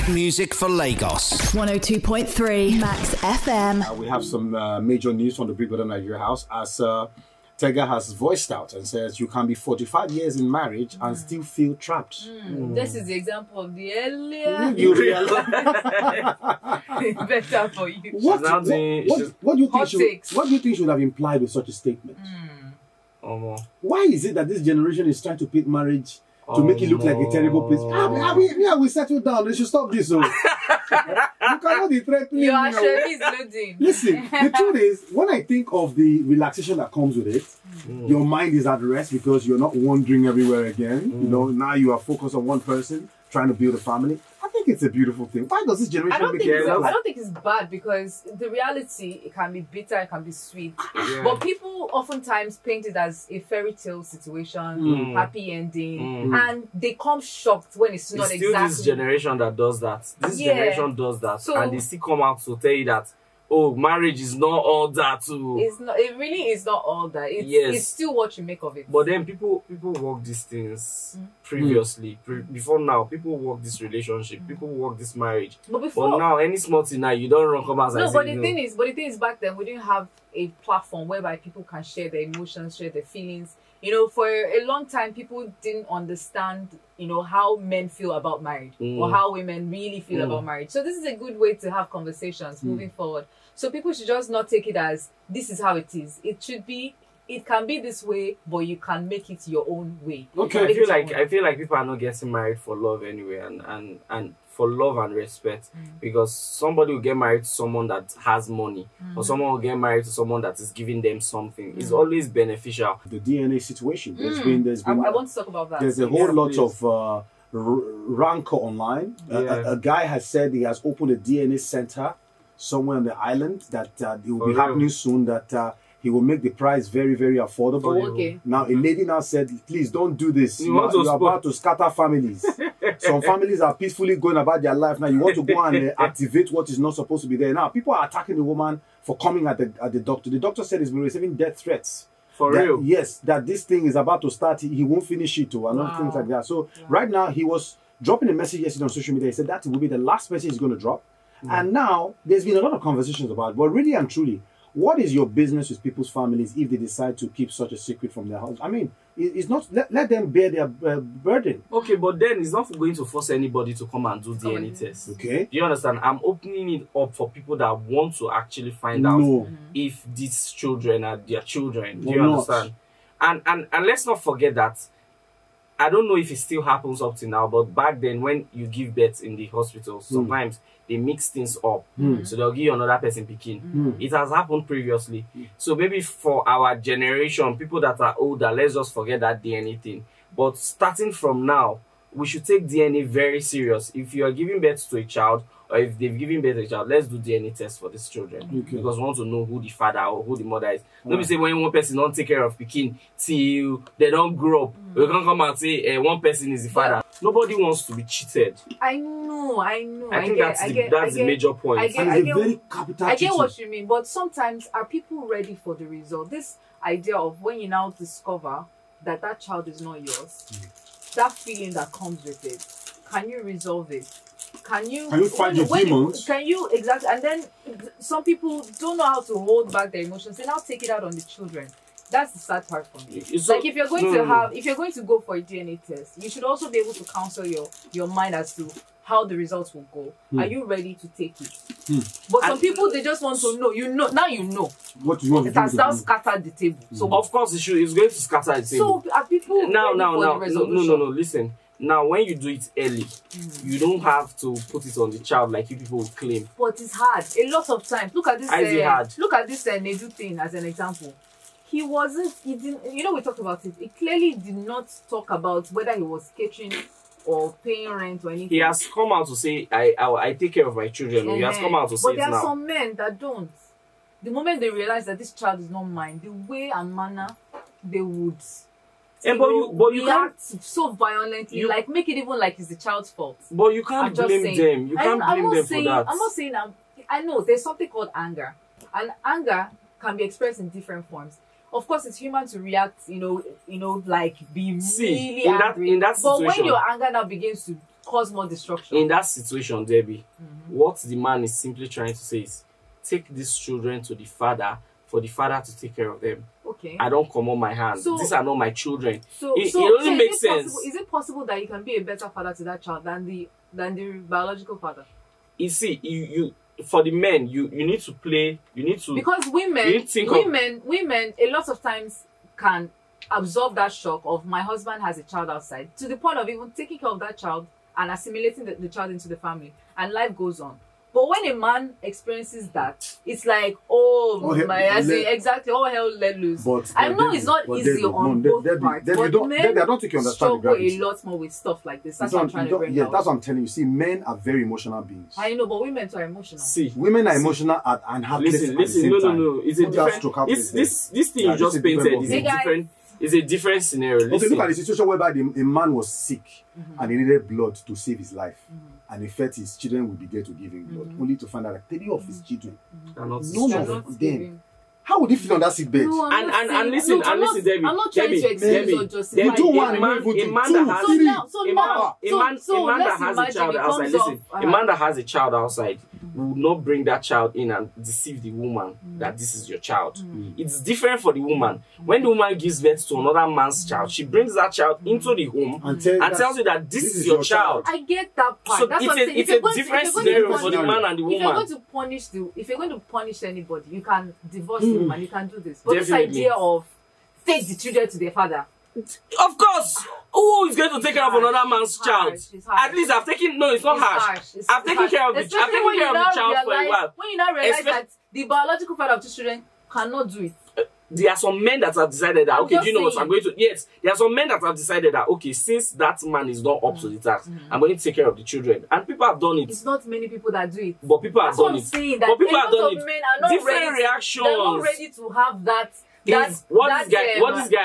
right music for Lagos. 102.3 Max FM. We have some major news from the BBNaija house as Tega has voiced out and says you can be 45 years in marriage and still feel trapped. This is the example of the earlier. You realize? Better for you. What do you think should have implied with such a statement? Why is it that this generation is trying to pit marriage to make it look like a terrible place? We settle down. They should stop this. You cannot be threatening. You are sure he's loading. Listen, the truth is, when I think of the relaxation that comes with it, your mind is at rest because you're not wandering everywhere again. You know, now you are focused on one person trying to build a family. I think it's a beautiful thing. Why does this generation make it? I don't think it's bad because the reality, it can be bitter, it can be sweet. But people oftentimes paint it as a fairy tale situation, happy ending, and they come shocked when it's not still exactly. This generation that does that. This generation does that, so, and they still come out to tell you that, oh, marriage is not all that too. It's not. It really is not all that. It's still what you make of it. But then people work these things previously. Before now, people work this relationship. People work this marriage. But now, any small thing now, you don't run come out. No, but the thing is, back then we didn't have a platform whereby people can share their emotions, share their feelings. You know, for a long time, people didn't understand, you know, how men feel about marriage or how women really feel about marriage. So this is a good way to have conversations moving forward. So people should just not take it as this is how it is. It can be this way, but you can make it your own way. Okay, I feel like people are not getting married for love anyway, and for love and respect, because somebody will get married to someone that has money, or someone will get married to someone that is giving them something. It's always beneficial. The DNA situation. There's been. I want to talk about that. There's a whole lot of rancor online. A guy has said he has opened a DNA center somewhere on the island that it will be happening soon. That he will make the price very, very affordable. Okay. Now, a lady now said, please don't do this. You're about to scatter families. Some families are peacefully going about their life. Now, you want to go and activate what is not supposed to be there. Now, people are attacking the woman for coming at the doctor. The doctor said he's been receiving death threats. For real? Yes, that this thing is about to start. He won't finish it too, and other things like that. So, right now, he was dropping a message yesterday on social media. He said that will be the last message he's going to drop. And now, there's been a lot of conversations about it. But really and truly, what is your business with people's families if they decide to keep such a secret from their house? I mean, it's not, let them bear their burden. Okay, but then it's not going to force anybody to come and do DNA tests. Okay. Do you understand? I'm opening it up for people that want to actually find out if these children are their children. Do you understand? And let's not forget that, I don't know if it still happens up to now, but back then when you give birth in the hospital, sometimes they mix things up. So they'll give you another person picking. It has happened previously. So maybe for our generation, people that are older, let's just forget that DNA thing. But starting from now, we should take DNA very serious. If you are giving birth to a child, or if they've given birth to a child, let's do DNA tests for these children. Because we want to know who the father or who the mother is. Let me say when one person don't take care of Pekin till they don't grow up, we can come and say one person is the father. Nobody wants to be cheated. I know. I think that's the major point. I get what you mean, but sometimes are people ready for the result? This idea of when you now discover that child is not yours, that feeling that comes with it, can you resolve it? Can you find your demons? Can you exactly? And then some people don't know how to hold back their emotions. They now take it out on the children. That's the sad part for me. So, like if you're going to go for a DNA test, you should also be able to counsel your mind as to how the results will go. Are you ready to take it? But some people, they just want to know. Now you know. What you want to do? It has now scattered the table. So of course it's going to scatter the table. So are people no, listen. Now, when you do it early, you don't have to put it on the child like you people claim. But it's hard. A lot of times. Look at this. Look at this Nedu thing as an example. He didn't. You know, we talked about it. He clearly did not talk about whether he was catering or paying rent or anything. He has come out to say, I take care of my children. He has come out to say it now. But there are some men that don't. The moment they realize that this child is not mine, the way and manner they would. But you can't so violently, like make it even like it's the child's fault. But you can't blame them. You can't blame them for that. I'm not saying I know there's something called anger, and anger can be expressed in different forms. Of course, it's human to react, like be really angry. In that situation, but when your anger now begins to cause more destruction. In that situation, Debbie, what the man is simply trying to say is, take these children to the father for the father to take care of them. Okay. I don't come on my hands. So, these are not my children. It only makes sense. Is it possible that you can be a better father to that child than the biological father? You see, you for the men, you need to play. You need to, because women a lot of times can absorb that shock of my husband has a child outside, to the point of even taking care of that child and assimilating the child into the family, and life goes on. But when a man experiences that, it's like, exactly, all hell let loose. But I know it's not easy on both parts, but men struggle a lot more with stuff like this. That's what I'm trying to bring out. That's what I'm telling you. See, men are very emotional beings. I know, but women too are emotional. See, women are emotional and heartless at the same time. No. It's a different. This thing you just painted is a different. It's a different scenario. Okay, look at the situation whereby a man was sick and he needed blood to save his life. And he felt his children would be there to give him blood, only to find out that 3 of his children are not them. How would he feel on that sick bed? No, and listen, Debbie. I'm not trying to excuse or justify. You do one, a man that has a child outside. Listen, a man that has a child outside will not bring that child in and deceive the woman that this is your child. It's different for the woman. When the woman gives birth to another man's child, she brings that child into the home and tells you that this is your child. I get that part. So it's a different scenario for the man and the woman. If you're going to punish anybody, you can divorce the woman. You can do this. But definitely. This idea of take the children to their father. Of course, who is going to take care of another man's child? At least I've taken. No, it's not harsh. I've taken care of the child for a while. When you now realize that the biological father of the children cannot do it. There are some men that have decided that, okay, do you know what I'm going to? Yes, there are some men that have decided that, okay, since that man is not up to the task, I'm going to take care of the children. And people have done it. It's not many people that do it. But people have done it. But people have done it. Men are not different reactions. They're not ready to have that. What this guy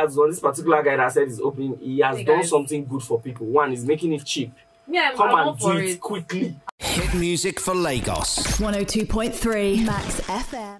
has done, this particular guy that said he's opening, he has done something good for people. One is making it cheap. Yeah, come and do it quickly. Hit music for Lagos. 102.3 Max FM.